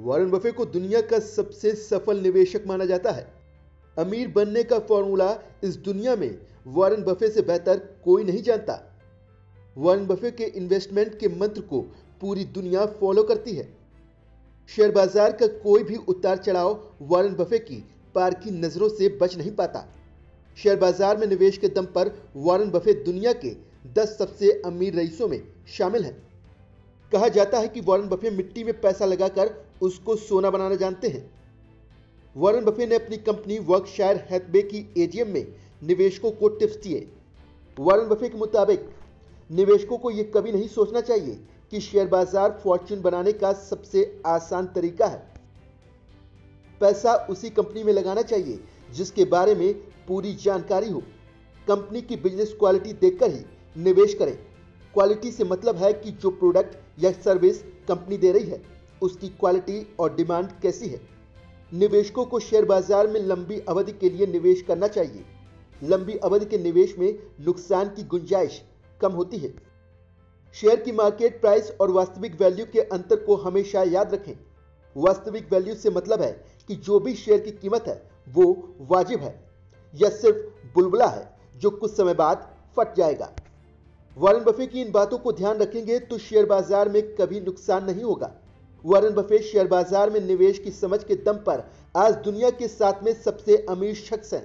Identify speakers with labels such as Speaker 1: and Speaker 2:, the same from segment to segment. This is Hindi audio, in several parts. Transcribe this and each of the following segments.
Speaker 1: वॉरेन बफे को दुनिया का सबसे सफल निवेशक माना जाता है। अमीर बनने का फॉर्मूला इस दुनिया में वॉरेन बफे से बेहतर कोई नहीं जानता। वॉरेन बफे के इन्वेस्टमेंट के मंत्र को पूरी दुनिया फॉलो करती है। शेयर बाजार का कोई भी उतार चढ़ाव वॉरेन बफे की पार की नजरों से बच नहीं पाता। शेयर बाजार में निवेश के दम पर वॉरेन बफे दुनिया के 10 सबसे अमीर रईसों में शामिल हैं। कहा जाता है कि वॉरेन बफे मिट्टी में पैसा लगाकर उसको सोना बनाना जानते हैं। वॉरेन बफे ने अपनी कंपनी वर्कशायर हैथवे की एजीएम में निवेशकों को टिप्स दिए। वॉरेन बफे के मुताबिक निवेशकों को यह कभी नहीं सोचना चाहिए कि शेयर बाजार फॉर्च्यून बनाने का सबसे आसान तरीका है। पैसा उसी कंपनी में लगाना चाहिए जिसके बारे में पूरी जानकारी हो। कंपनी की बिजनेस क्वालिटी देखकर ही निवेश करें। क्वालिटी से मतलब है कि जो प्रोडक्ट या सर्विस कंपनी दे रही है उसकी क्वालिटी और डिमांड कैसी है। निवेशकों को शेयर बाजार में लंबी अवधि के लिए निवेश करना चाहिए। लंबी अवधि के निवेश में नुकसान की गुंजाइश कम होती है। शेयर की मार्केट प्राइस और वास्तविक वैल्यू के अंतर को हमेशा याद रखें। वास्तविक वैल्यू से मतलब है कि जो भी शेयर की कीमत है वो वाजिब है या सिर्फ बुलबुला है जो कुछ समय बाद फट जाएगा। वॉरेन बफे की इन बातों को ध्यान रखेंगे तो शेयर बाजार में कभी नुकसान नहीं होगा। वॉरेन बफे शेयर बाजार में निवेश की समझ के दम पर आज दुनिया के 7वें सबसे अमीर शख्स हैं।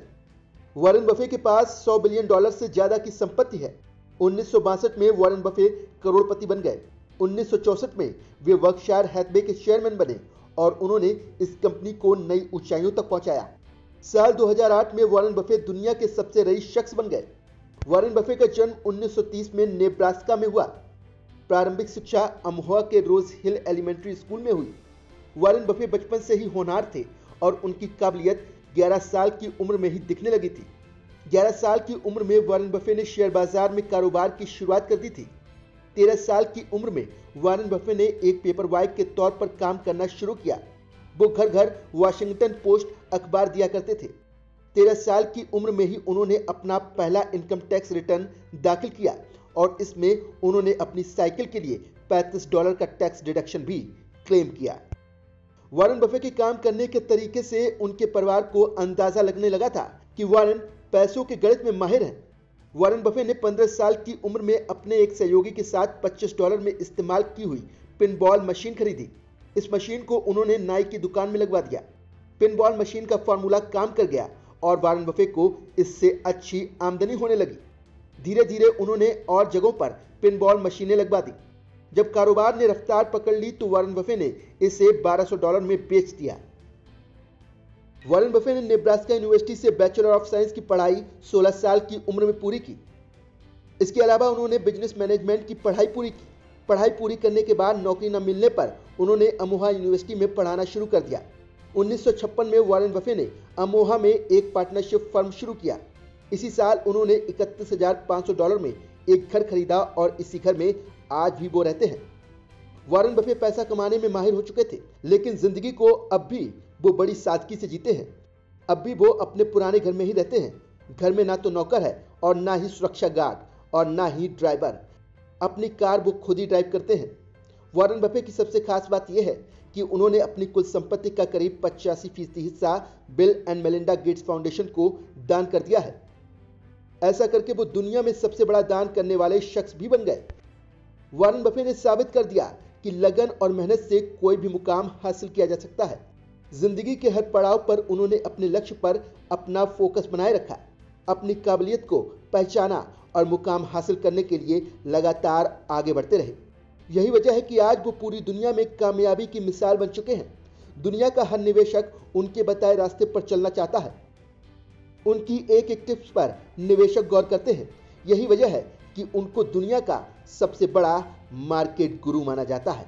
Speaker 1: वॉरेन बफे के पास $100 बिलियन से ज्यादा की संपत्ति है। 1962 में वॉरेन बफे करोड़पति बन गए। 1964 में वे वर्कशायर हैथवे के चेयरमैन बने और उन्होंने इस कंपनी को नई ऊंचाइयों तक पहुंचाया। साल 2008 में वॉरेन बफे दुनिया के सबसे रईस शख्स बन गए। वॉरेन बफे का जन्म 1930 में नेब्रास्का में हुआ। प्रारंभिक शिक्षा अमोहा के रोज हिल एलिमेंट्री स्कूल में हुई। वॉरेन बफे बचपन से ही होनहार थे और उनकी काबिलियत 11 साल की उम्र में ही दिखने लगी थी। 11 साल की उम्र में वॉरेन बफे ने शेयर बाजार में कारोबार की शुरुआत कर दी थी। 13 साल की उम्र में वॉरेन बफे ने एक पेपर बॉय के तौर पर काम करना शुरू किया। वो घर घर वाशिंगटन पोस्ट अखबार दिया करते थे। 13 साल की उम्र में ही उन्होंने अपना पहला इनकम टैक्स रिटर्न दाखिल किया और इसमें उन्होंने अपनी साइकिल के लिए $35 का टैक्स डिडक्शन भी क्लेम किया। वॉरेन बफे के काम करने के तरीके से उनके परिवार को अंदाजा लगने लगा था कि वॉरेन पैसों के गणित में माहिर हैं। वॉरेन बफे ने 15 साल की उम्र में अपने एक सहयोगी के साथ $25 में इस्तेमाल की हुई पिनबॉल मशीन खरीदी। इस मशीन को उन्होंने नाई की दुकान में लगवा दिया। पिनबॉल मशीन का फॉर्मूला काम कर गया और वॉरेन बफे को इससे अच्छी आमदनी होने लगी। धीरे धीरे उन्होंने और जगहों पर पिनबॉल मशीनें लगवा दी। जब कारोबार ने रफ्तार पकड़ ली तो वॉरेन बफे ने इसे $1200 में बेच दिया। वॉरेन बफे ने नेब्रास्का यूनिवर्सिटी से बैचलर ऑफ साइंस की पढ़ाई 16 साल की उम्र में पूरी की। इसके अलावा उन्होंने बिजनेस मैनेजमेंट की पढ़ाई पूरी की। पढ़ाई पूरी करने के बाद नौकरी न मिलने पर उन्होंने अमोहा यूनिवर्सिटी में पढ़ाना शुरू कर दिया। 1956 में वॉरेन बफे ने अमोहा में एक पार्टनरशिप फर्म शुरू किया। इसी साल उन्होंने $31,500 में एक घर खरीदा और इसी घर में आज भी वो रहते हैं। वॉरेन बफे पैसा कमाने में माहिर हो चुके थे, लेकिन जिंदगी को अब भी वो बड़ी सादगी से जीते हैं। अब भी वो अपने पुराने घर में ही रहते हैं। घर में ना तो नौकर है और ना ही सुरक्षा गार्ड और ना ही ड्राइवर। अपनी कार वो खुद ही ड्राइव करते हैं। वॉरेन बफे की सबसे खास बात यह है कि उन्होंने अपनी कुल संपत्ति का करीब 85% हिस्सा bill and Melinda Gates foundation को दान कर दिया है। ऐसा करके वो दुनिया में सबसे बड़ा दान करने वाले शख्स भी बन गए। वॉरेन बफे ने साबित कर दिया कि लगन और मेहनत से कोई भी मुकाम हासिल किया जा सकता है। जिंदगी के हर पड़ाव पर उन्होंने अपने लक्ष्य पर अपना फोकस बनाए रखा, अपनी काबिलियत को पहचाना और मुकाम हासिल करने के लिए लगातार आगे बढ़ते रहे। यही वजह है कि आज वो पूरी दुनिया में कामयाबी की मिसाल बन चुके हैं। दुनिया का हर निवेशक उनके बताए रास्ते पर चलना चाहता है। उनकी एक एक टिप्स पर निवेशक गौर करते हैं। यही वजह है कि उनको दुनिया का सबसे बड़ा मार्केट गुरु माना जाता है।